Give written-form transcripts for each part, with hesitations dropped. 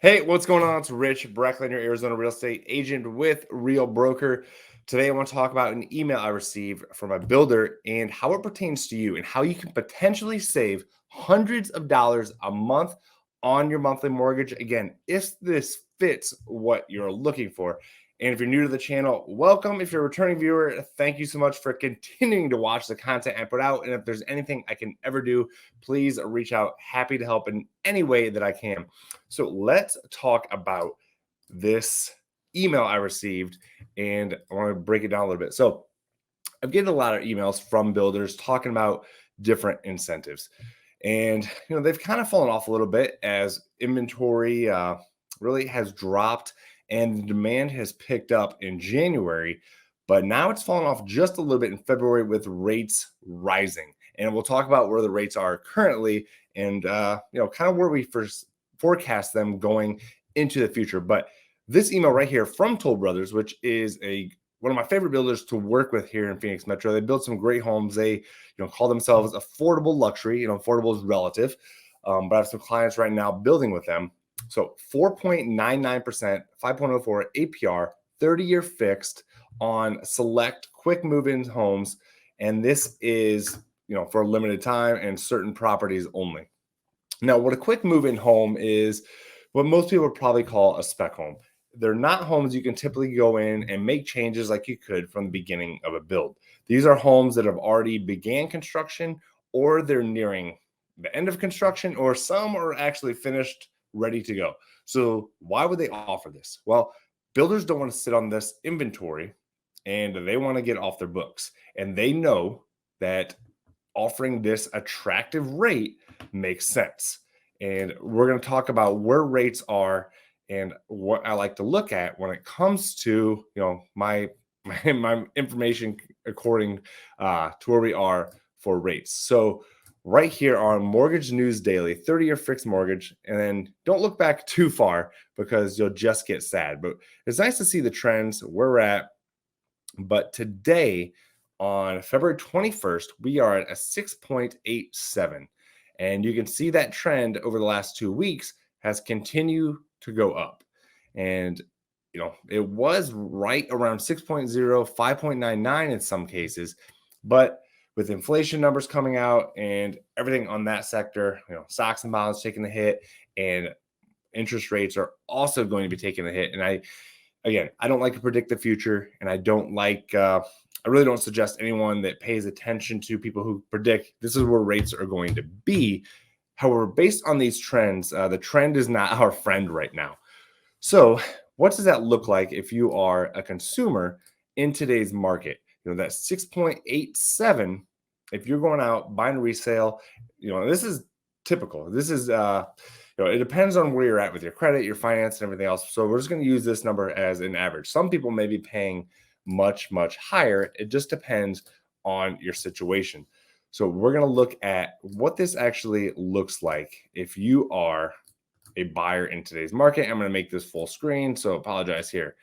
Hey, what's going on? It's Rich, Brecklin, your Arizona real estate agent with Real Broker. Today, I want to talk about an email I received from a builder and how it pertains to you and how you can potentially save hundreds of dollars a month on your monthly mortgage. Again, if this fits what you're looking for. And if you're new to the channel, welcome. If you're a returning viewer, thank you so much for continuing to watch the content I put out. And if there's anything I can ever do, please reach out. Happy to help in any way that I can. So let's talk about this email I received, and I want to break it down a little bit. So I'm getting a lot of emails from builders talking about different incentives, and they've kind of fallen off a little bit as inventory really has dropped and the demand has picked up in January, but now it's fallen off just a little bit in February with rates rising. And we'll talk about where the rates are currently and kind of where we first forecast them going into the future. But this email right here from Toll Brothers, which is one of my favorite builders to work with here in Phoenix Metro. They build some great homes. They call themselves affordable luxury. Affordable is relative, but I have some clients right now building with them. So 4.99%, 5.04 APR, 30-year fixed on select quick move-in homes. And this is, for a limited time and certain properties only. Now, what a quick move-in home is what most people would probably call a spec home. They're not homes you can typically go in and make changes like you could from the beginning of a build. These are homes that have already began construction, or they're nearing the end of construction, or some are actually finished, ready to go. So why would they offer this? Well, builders don't want to sit on this inventory and they want to get off their books. And they know that offering this attractive rate makes sense. And we're going to talk about where rates are and what I like to look at when it comes to my information according to where we are for rates. So right here on Mortgage News Daily, 30-year fixed mortgage, and then don't look back too far because you'll just get sad. But it's nice to see the trends where we're at. But today, on February 21st, we are at a 6.87. And you can see that trend over the last 2 weeks has continued to go up. And, it was right around 6.0, 5.99 in some cases. But with inflation numbers coming out and everything on that sector, stocks and bonds taking the hit, and interest rates are also going to be taking a hit. And I don't like to predict the future, and I really don't suggest anyone that pays attention to people who predict this is where rates are going to be. However, based on these trends, the trend is not our friend right now. So what does that look like if you are a consumer in today's market? That 6.87, if you're going out buying a resale, this is typical. This is it depends on where you're at with your credit, your finance, and everything else. So we're just going to use this number as an average. Some people may be paying much, much higher. It just depends on your situation. So we're going to look at what this actually looks like if you are a buyer in today's market. I'm going to make this full screen, so apologize here.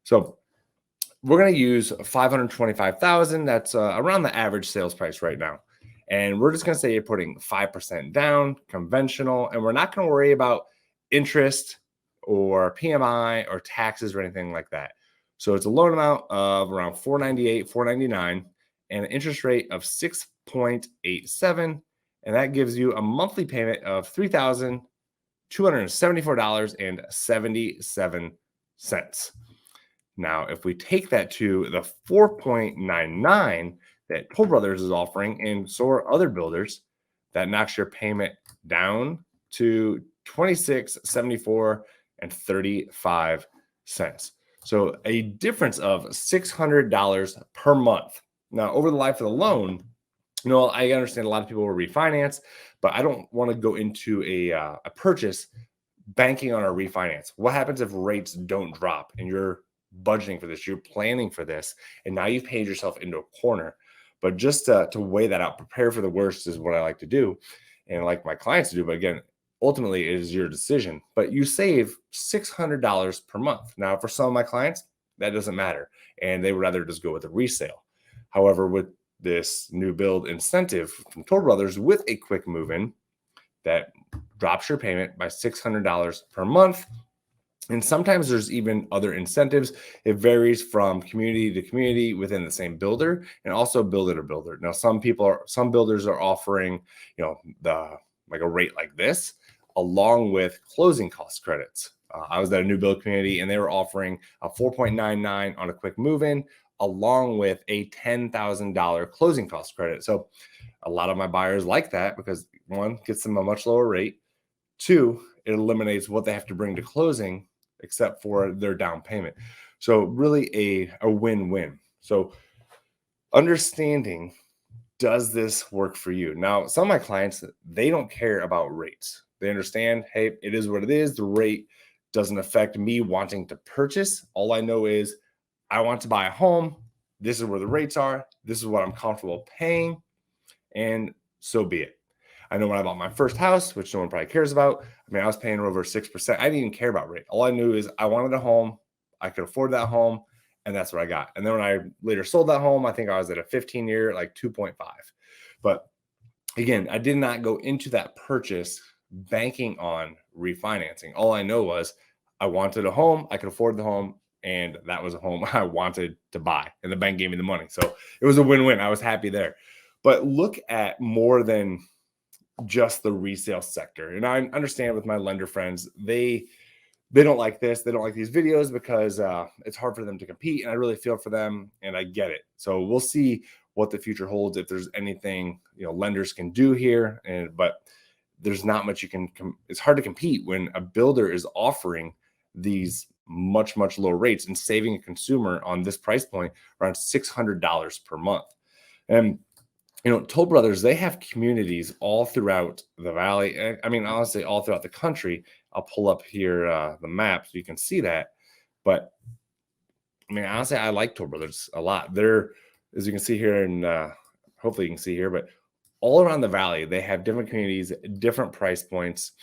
So we're going to use 525,000. That's around the average sales price right now. And we're just going to say you're putting 5% down, conventional, and we're not going to worry about interest or PMI or taxes or anything like that. So it's a loan amount of around $498, $499, and an interest rate of 6.87, and that gives you a monthly payment of $3,274.77. Now, if we take that to the 4.99 that Toll Brothers is offering, and so are other builders, that knocks your payment down to $26.74.35. So a difference of $600 per month. Now, over the life of the loan, I understand a lot of people will refinance, but I don't want to go into a purchase banking on a refinance. What happens if rates don't drop and you're budgeting for this, you're planning for this, and now you've paid yourself into a corner? But just to weigh that out, prepare for the worst is what I like to do and like my clients to do. But again, ultimately it is your decision, but you save $600 per month. Now, for some of my clients, that doesn't matter, and they would rather just go with a resale. However, with this new build incentive from Toll Brothers with a quick move-in that drops your payment by $600 per month. And sometimes there's even other incentives. It varies from community to community within the same builder, and also builder to builder. Now, some builders are offering, like a rate like this, along with closing cost credits. I was at a new build community, and they were offering a 4.99 on a quick move-in, along with a $10,000 closing cost credit. So a lot of my buyers like that because, one, gets them a much lower rate. Two, it eliminates what they have to bring to closing except for their down payment. So really a win-win. So understanding, does this work for you? Now, some of my clients, they don't care about rates. They understand, hey, it is what it is. The rate doesn't affect me wanting to purchase. All I know is I want to buy a home. This is where the rates are. This is what I'm comfortable paying. And so be it. I know when I bought my first house, which no one probably cares about, I mean, I was paying over 6%. I didn't even care about rate. All I knew is I wanted a home. I could afford that home. And that's what I got. And then when I later sold that home, I think I was at a 15-year, like 2.5. But again, I did not go into that purchase banking on refinancing. All I know was I wanted a home. I could afford the home. And that was a home I wanted to buy. And the bank gave me the money. So it was a win-win. I was happy there. But look at more than just the resale sector. And I understand with my lender friends, they don't like this. They don't like these videos because it's hard for them to compete. And I really feel for them, and I get it. So we'll see what the future holds, if there's anything lenders can do here. But there's not much you can. It's hard to compete when a builder is offering these much lower rates and saving a consumer on this price point around $600 per month. And Toll Brothers, they have communities all throughout the valley. I mean, honestly, all throughout the country. I'll pull up here the map so you can see that. But I mean, honestly, I like Toll Brothers a lot. They're, as you can see here, and hopefully you can see here, but all around the valley, they have different communities, different price points,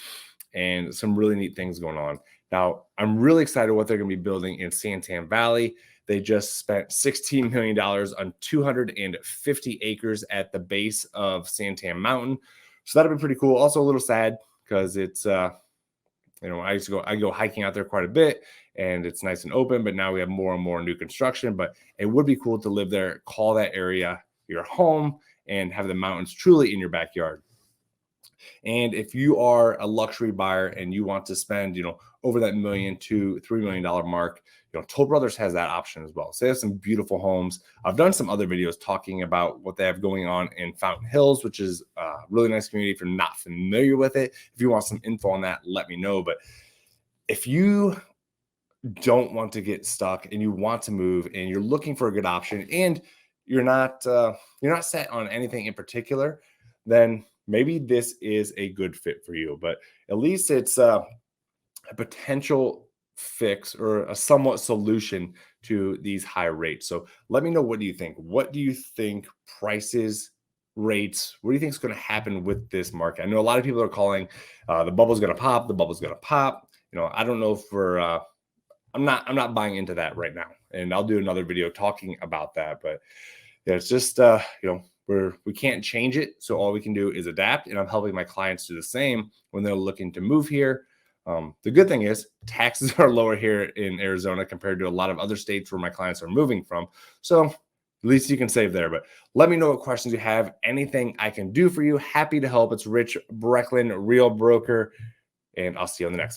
and some really neat things going on. Now, I'm really excited what they're going to be building in Santan Valley. They just spent $16 million on 250 acres at the base of Santan Mountain. So that'll be pretty cool. Also a little sad because it's, I go hiking out there quite a bit and it's nice and open, but now we have more and more new construction. But it would be cool to live there, call that area your home, and have the mountains truly in your backyard. And if you are a luxury buyer and you want to spend, over that $1 million to $3 million mark, Toll Brothers has that option as well. So they have some beautiful homes. I've done some other videos talking about what they have going on in Fountain Hills, which is a really nice community. If you're not familiar with it, if you want some info on that, let me know. But if you don't want to get stuck and you want to move and you're looking for a good option and you're not set on anything in particular, then maybe this is a good fit for you. But at least it's a potential fix or a somewhat solution to these high rates. So let me know, what do you think? What do you think prices, rates, what do you think is going to happen with this market? I know a lot of people are calling the bubble's going to pop, the bubble's going to pop. I don't know if I'm not buying into that right now. And I'll do another video talking about that. But yeah, it's just, we can't change it. So all we can do is adapt. And I'm helping my clients do the same when they're looking to move here. The good thing is taxes are lower here in Arizona compared to a lot of other states where my clients are moving from. So at least you can save there. But let me know what questions you have, anything I can do for you. Happy to help. It's Rich Brecklin, Real Broker, and I'll see you on the next one.